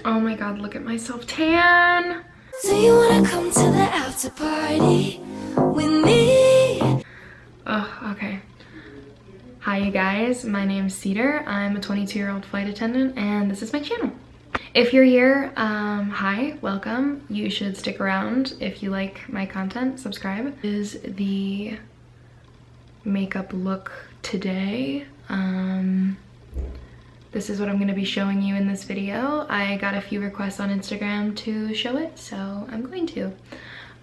Oh my god, look at myself tan. Do you wanna come to the after party with me? Oh, okay. Hi you guys, my name's Cedar. I'm a 22-year-old flight attendant and this is my channel. If you're here, hi, welcome. You should stick around if you like my content, subscribe. This is the makeup look today. This is what I'm gonna be showing you in this video. I got a few requests on Instagram to show it, so I'm going to.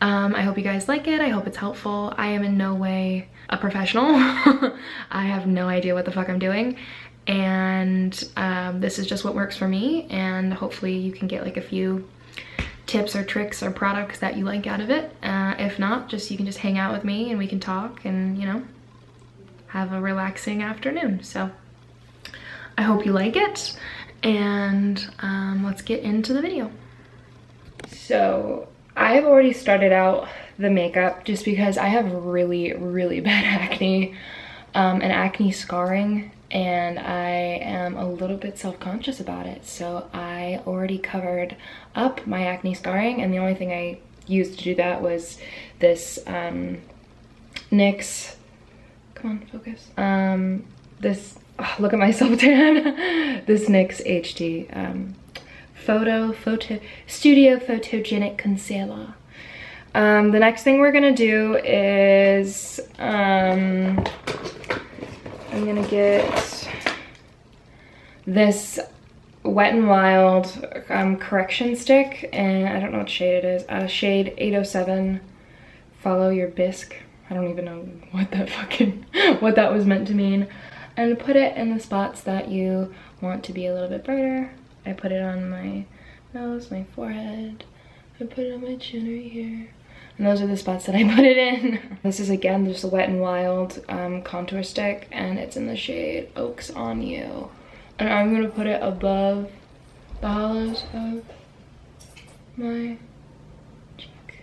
I hope you guys like it. I hope it's helpful. I am in no way a professional. I have no idea what the fuck I'm doing. And this is just what works for me. And hopefully you can get like a few tips or tricks or products that you like out of it. If not, you can just hang out with me and we can talk and, you know, have a relaxing afternoon. So I hope you like it. And let's get into the video. So I've already started out the makeup just because I have really, really bad acne and acne scarring, and I am a little bit self-conscious about it. So I already covered up my acne scarring, and the only thing I used to do that was this NYX, come on, focus, this, oh, look at myself tan, this NYX HD Studio Photogenic Concealer. The next thing we're gonna do is I'm gonna get this Wet n Wild correction stick, and I don't know what shade it is. Shade 807. Follow your bisque. I don't even know what that what that was meant to mean. And put it in the spots that you want to be a little bit brighter. I put it on my nose, my forehead. I put it on my chin right here. And those are the spots that I put it in. This is again just a Wet n Wild contour stick, and it's in the shade Oaks on You. And I'm gonna put it above the hollows of my cheek.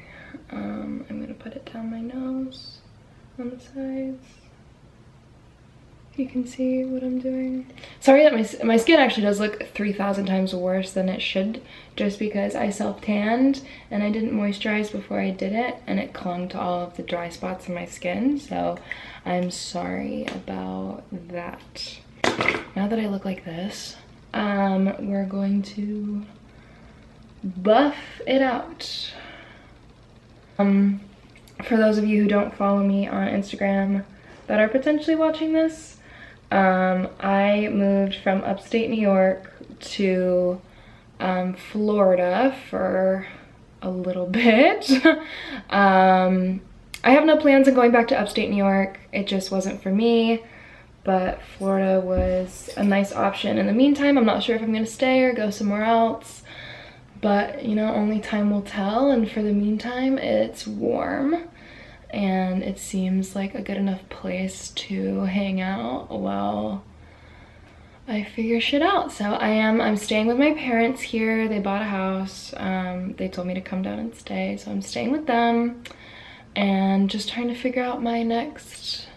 I'm gonna put it down my nose, on the sides. You can see what I'm doing. Sorry that my skin actually does look 3,000 times worse than it should, just because I self-tanned and I didn't moisturize before I did it, and it clung to all of the dry spots in my skin, so I'm sorry about that. Now that I look like this, we're going to buff it out. For those of you who don't follow me on Instagram that are potentially watching this, I moved from upstate New York to Florida for a little bit. I have no plans on going back to upstate New York. It just wasn't for me, but Florida was a nice option. In the meantime, I'm not sure if I'm gonna stay or go somewhere else, but you know, only time will tell. And for the meantime, it's warm and it seems like a good enough place to hang out while I figure shit out. So I'm staying with my parents here. They bought a house. They told me to come down and stay, so I'm staying with them and just trying to figure out my next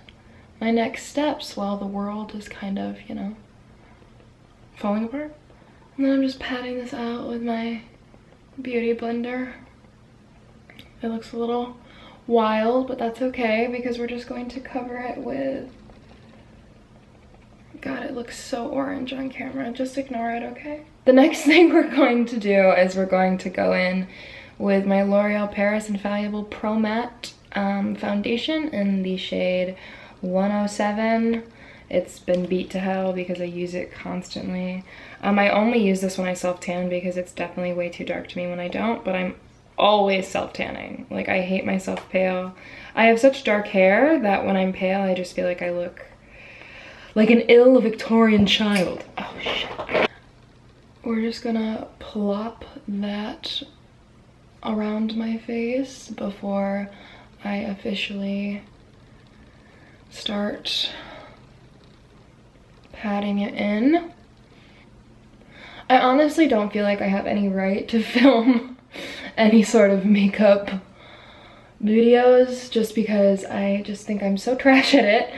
steps while the world is kind of, you know, falling apart. And then I'm just patting this out with my beauty blender. It looks a little wild, but that's okay because we're just going to cover it with, God, it looks so orange on camera. Just ignore it, okay? The next thing we're going to do is we're going to go in with my L'Oreal Paris Infallible Pro Matte foundation in the shade 107. It's been beat to hell because I use it constantly. I only use this when I self-tan because it's definitely way too dark to me when I don't, but I'm always self-tanning. Like, I hate myself pale. I have such dark hair that when I'm pale, I just feel like I look like an ill Victorian child. Oh shit. We're just gonna plop that around my face before I officially start patting it in. I honestly don't feel like I have any right to film any sort of makeup videos just because I just think I'm so trash at it.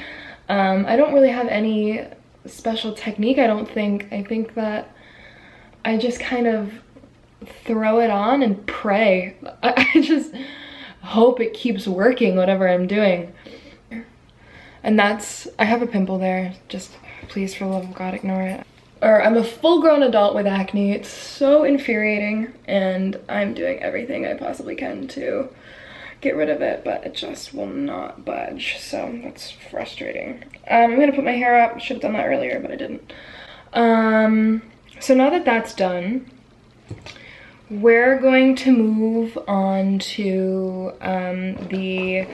I don't really have any special technique, I don't think. I think that I just kind of throw it on and pray. I just hope it keeps working, whatever I'm doing. And that's, I have a pimple there. Just please, for the love of God, ignore it. Or I'm a full-grown adult with acne. It's so infuriating, and I'm doing everything I possibly can to get rid of it, but it just will not budge, so that's frustrating. I'm gonna put my hair up. Should have done that earlier, but I didn't. So now that that's done, we're going to move on to the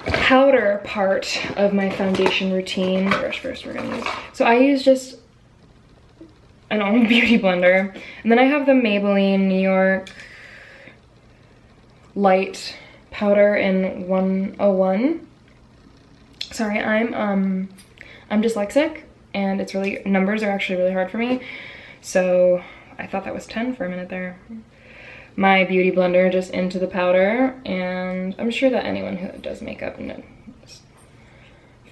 powder part of my foundation routine. Brush first, we're gonna use. So I use just an old beauty blender, and then I have the Maybelline New York Light powder in 101. Sorry, I'm dyslexic, and it's really, numbers are actually really hard for me, so I thought that was 10 for a minute there. My beauty blender just into the powder, and I'm sure that anyone who does makeup is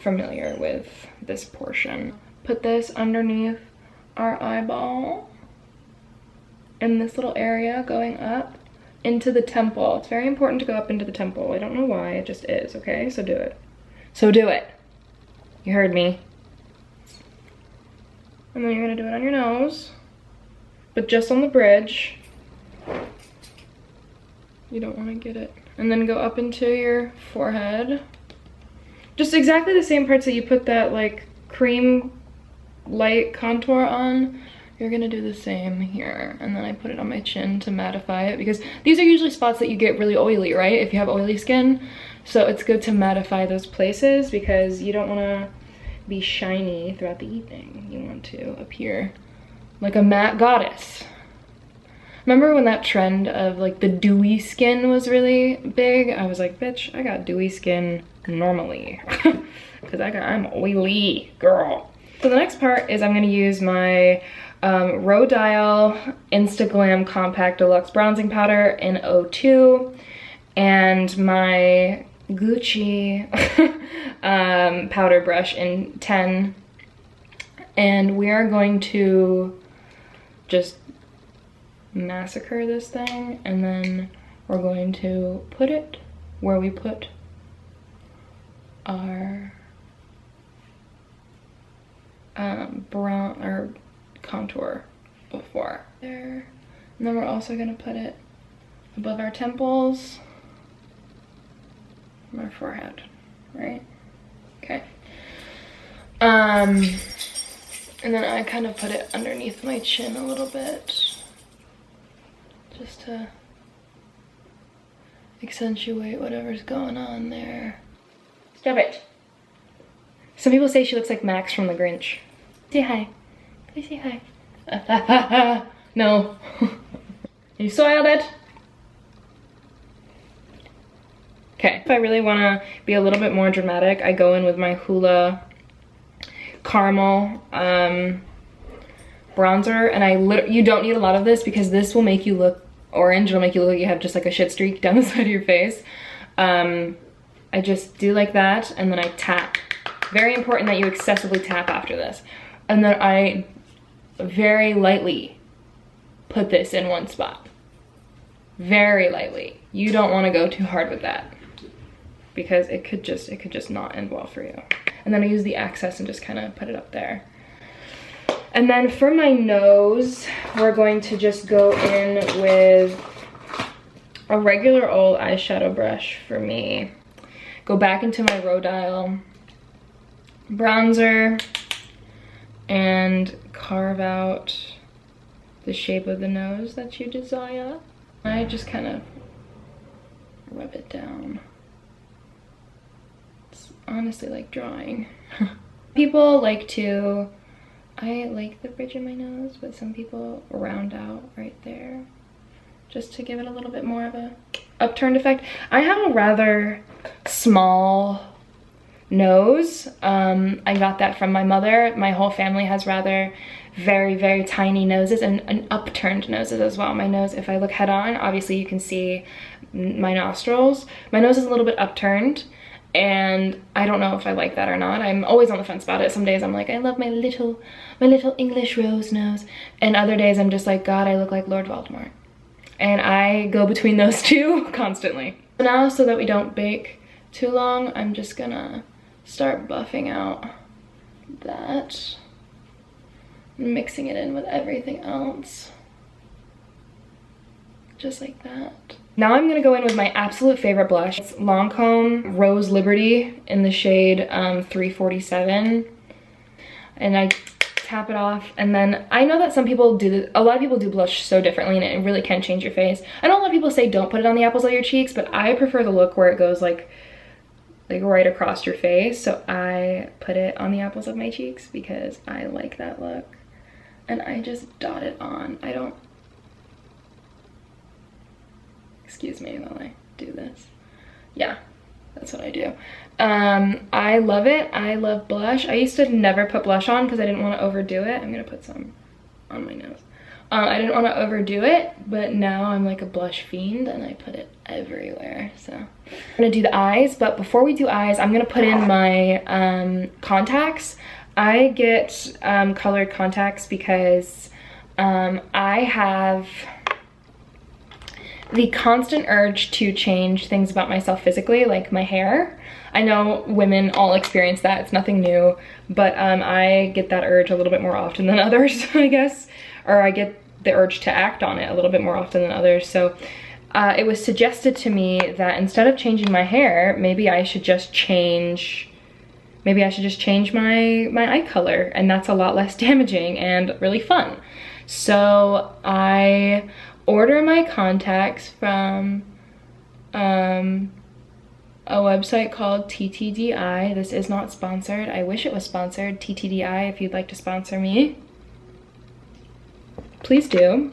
familiar with this portion. Put this underneath our eyeball in this little area going up into the temple. It's very important to go up into the temple. I don't know why, it just is, okay? So do it. So do it. You heard me. And then you're gonna do it on your nose, but just on the bridge. You don't wanna get it. And then go up into your forehead. Just exactly the same parts that you put that like cream light contour on. You're gonna do the same here, and then I put it on my chin to mattify it, because these are usually spots that you get really oily, right? If you have oily skin, so it's good to mattify those places because you don't want to be shiny throughout the evening. You want to appear like a matte goddess. Remember when that trend of like the dewy skin was really big? I was like, bitch, I got dewy skin normally because I'm oily, girl. So the next part is I'm gonna use my Rodial Instaglam Compact Deluxe Bronzing Powder in 02 and my Gucci powder brush in 10, and we are going to just massacre this thing, and then we're going to put it where we put our brown or contour before there, and then we're also going to put it above our temples, our forehead, right? Okay. And then I kind of put it underneath my chin a little bit, just to accentuate whatever's going on there. Stop it. Some people say she looks like Max from The Grinch. Say hi. Please say hi. No. You soiled it. Okay. If I really want to be a little bit more dramatic, I go in with my Hoola Caramel bronzer, and you don't need a lot of this because this will make you look orange. It'll make you look like you have just like a shit streak down the side of your face. I just do like that, and then I tap. Very important that you excessively tap after this. And then I very lightly put this in one spot. Very lightly. You don't want to go too hard with that because it could just not end well for you. And then I use the access and just kind of put it up there. And then for my nose, we're going to just go in with a regular old eyeshadow brush for me. Go back into my Rodial bronzer and carve out the shape of the nose that you desire. I just kind of rub it down. It's honestly like drawing. People like to, I like the bridge of my nose, but some people round out right there just to give it a little bit more of a upturned effect. I have a rather small nose. I got that from my mother. My whole family has rather very, very tiny noses and upturned noses as well. My nose, if I look head on, obviously you can see my nostrils. My nose is a little bit upturned, and I don't know if I like that or not. I'm always on the fence about it. Some days I'm like, I love my little English rose nose, and other days I'm just like, God, I look like Lord Voldemort. And I go between those two constantly. Now, so that we don't bake too long, I'm just gonna start buffing out that, mixing it in with everything else, just like that. Now I'm gonna go in with my absolute favorite blush. It's Lancome Rose Liberty in the shade 347. And I tap it off, and then I know that some people do, a lot of people do blush so differently, and it really can change your face. I know a lot of people say don't put it on the apples of your cheeks, but I prefer the look where it goes like right across your face. So I put it on the apples of my cheeks because I like that look. And I just dot it on. I don't, excuse me while I do this. Yeah, that's what I do. I love it. I love blush. I used to never put blush on because I didn't want to overdo it. I'm gonna put some on my nose. I didn't want to overdo it, but now I'm like a blush fiend and I put it everywhere. So I'm gonna do the eyes, but before we do eyes, I'm gonna put in my contacts. I get colored contacts because I have the constant urge to change things about myself physically, like my hair. I know women all experience that, it's nothing new, but I get that urge a little bit more often than others, I guess, or I get the urge to act on it a little bit more often than others. So it was suggested to me that instead of changing my hair, maybe I should just change my eye color, and that's a lot less damaging and really fun. So I order my contacts from a website called TTDI. This is not sponsored. I wish it was sponsored. TTDI, if you'd like to sponsor me, please do.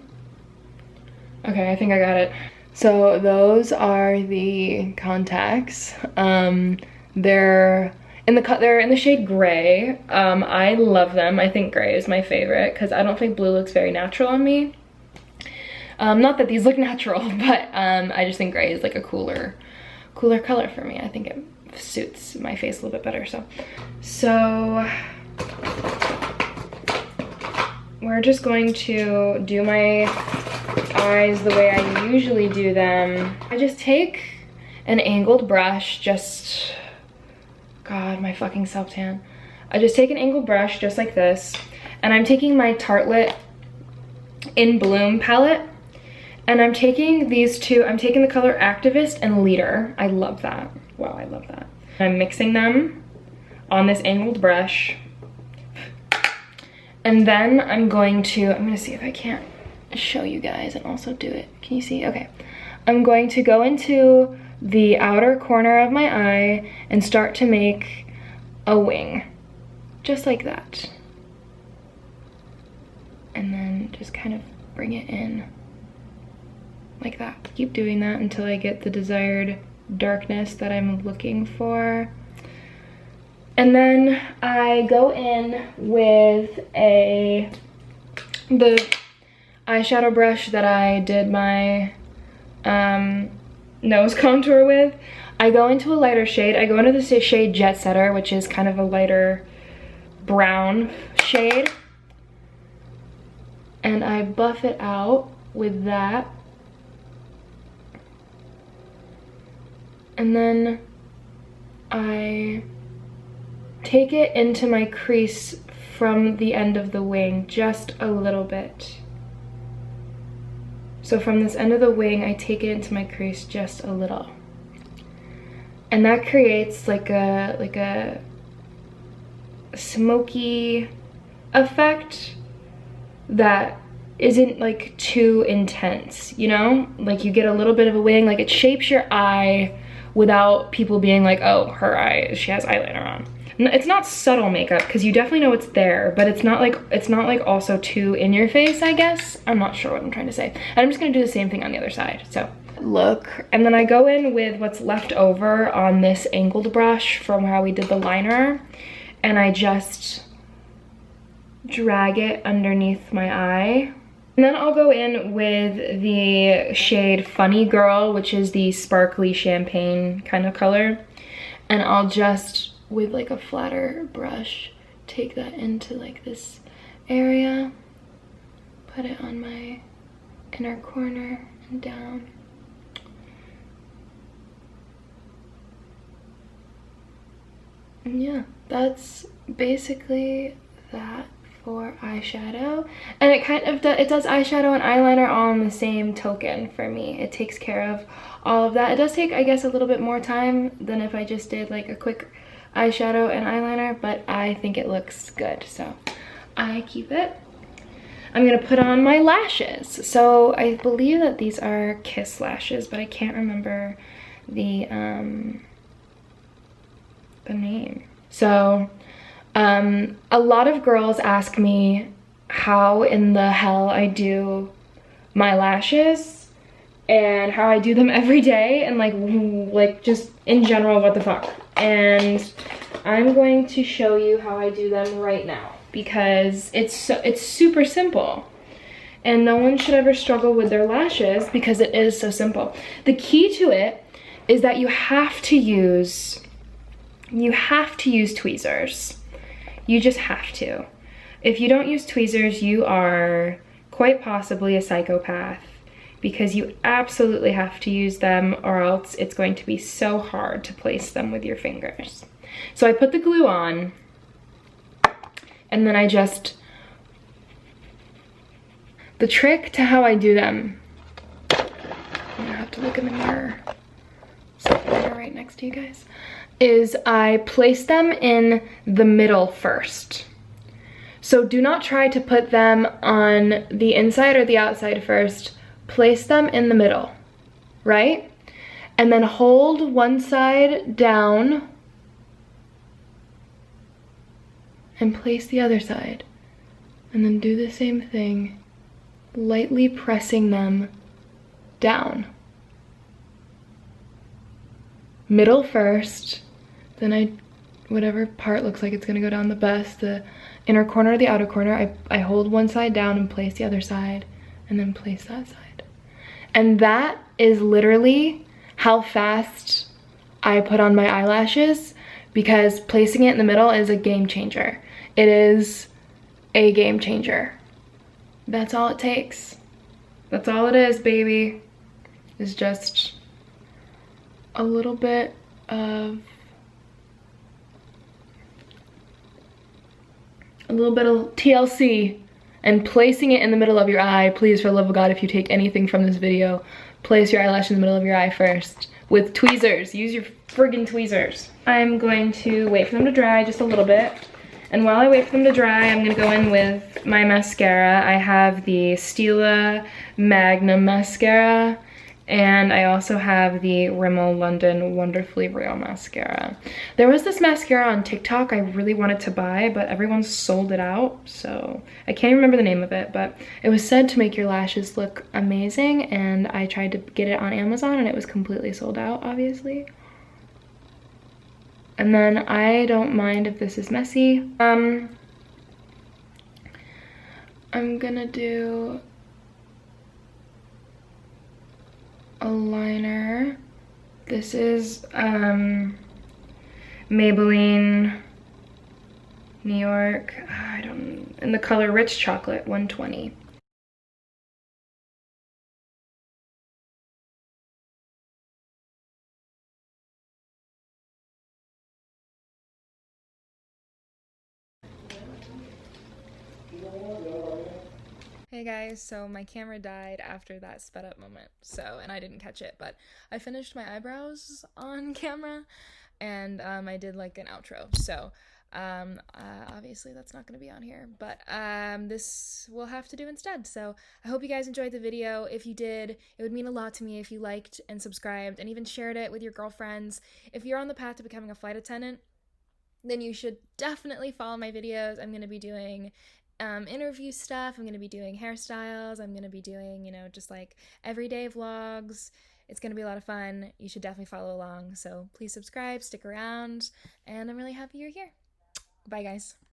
Okay, I think I got it. So those are the contacts. They're in the shade gray. I love them. I think gray is my favorite because I don't think blue looks very natural on me. Not that these look natural, but I just think gray is like a cooler color for me. I think it suits my face a little bit better. So we're just going to do my eyes the way I usually do them. I just take an angled brush, God, my fucking self-tan. I just take an angled brush just like this, and I'm taking my Tartelette In Bloom palette, and I'm taking these two. I'm taking the color Activist and Leader. I love that. Wow, I love that. I'm mixing them on this angled brush, and then I'm gonna see if I can't show you guys and also do it. Can you see? Okay. I'm going to go into the outer corner of my eye and start to make a wing, just like that. And then just kind of bring it in like that. Keep doing that until I get the desired darkness that I'm looking for. And then I go in with the eyeshadow brush that I did my nose contour with. I go into a lighter shade. I go into the shade Jet Setter, which is kind of a lighter brown shade. And I buff it out with that. And then I take it into my crease from the end of the wing, just a little bit. So from this end of the wing, I take it into my crease just a little. And that creates like a smoky effect that isn't like too intense, you know? Like you get a little bit of a wing, like it shapes your eye without people being like, oh, her eye, she has eyeliner on. It's not subtle makeup because you definitely know it's there, but it's not like also too in your face, I guess. I'm not sure what I'm trying to say. And I'm just gonna do the same thing on the other side. So look, and then I go in with what's left over on this angled brush from how we did the liner, and I just drag it underneath my eye. And then I'll go in with the shade Funny Girl, which is the sparkly champagne kind of color. And I'll just, with like a flatter brush, take that into like this area, put it on my inner corner and down. And yeah, that's basically that for eyeshadow. And it kind of it does eyeshadow and eyeliner all in the same token for me. It takes care of all of that. It does take, I guess, a little bit more time than if I just did like a quick eyeshadow and eyeliner, but I think it looks good, so I keep it. I'm gonna put on my lashes. So I believe that these are Kiss lashes, but I can't remember the name. So a lot of girls ask me how in the hell I do my lashes and how I do them every day, and like just in general, what the fuck. And I'm going to show you how I do them right now, because it's super simple. And no one should ever struggle with their lashes because it is so simple. The key to it is that you have to use tweezers. You just have to. If you don't use tweezers, you are quite possibly a psychopath, because you absolutely have to use them, or else it's going to be so hard to place them with your fingers. So I put the glue on, and then the trick to how I do them, I'm gonna have to look in the mirror, so I'm right next to you guys, is I place them in the middle first. So do not try to put them on the inside or the outside first. Place them in the middle, right? And then hold one side down and place the other side. And then do the same thing, lightly pressing them down. Middle first, then whatever part looks like it's gonna go down the best, the inner corner or the outer corner, I hold one side down and place the other side, and then place that side. And that is literally how fast I put on my eyelashes, because placing it in the middle is a game changer. It is a game changer. That's all it takes. That's all it is, baby. Is just a little bit of TLC and placing it in the middle of your eye. Please, for the love of God, if you take anything from this video, place your eyelash in the middle of your eye first with tweezers. Use your friggin' tweezers. I'm going to wait for them to dry just a little bit. And while I wait for them to dry, I'm gonna go in with my mascara. I have the Stila Magnum mascara, and I also have the Rimmel London Wonderfully Real mascara. There was this mascara on TikTok I really wanted to buy, but everyone sold it out, so I can't remember the name of it, but it was said to make your lashes look amazing, and I tried to get it on Amazon and it was completely sold out, obviously. And then I don't mind if this is messy. I'm gonna do a liner. This is Maybelline New York, in the color Rich Chocolate 120. Hey guys, so my camera died after that sped up moment, and I didn't catch it, but I finished my eyebrows on camera, and I did like an outro, so obviously that's not going to be on here, but this will have to do instead. So I hope you guys enjoyed the video. If you did, it would mean a lot to me if you liked and subscribed and even shared it with your girlfriends. If you're on the path to becoming a flight attendant, then you should definitely follow my videos. I'm going to be doing interview stuff, I'm going to be doing hairstyles, I'm going to be doing, just like everyday vlogs. It's going to be a lot of fun. You should definitely follow along. So please subscribe, stick around, and I'm really happy you're here. Bye, guys.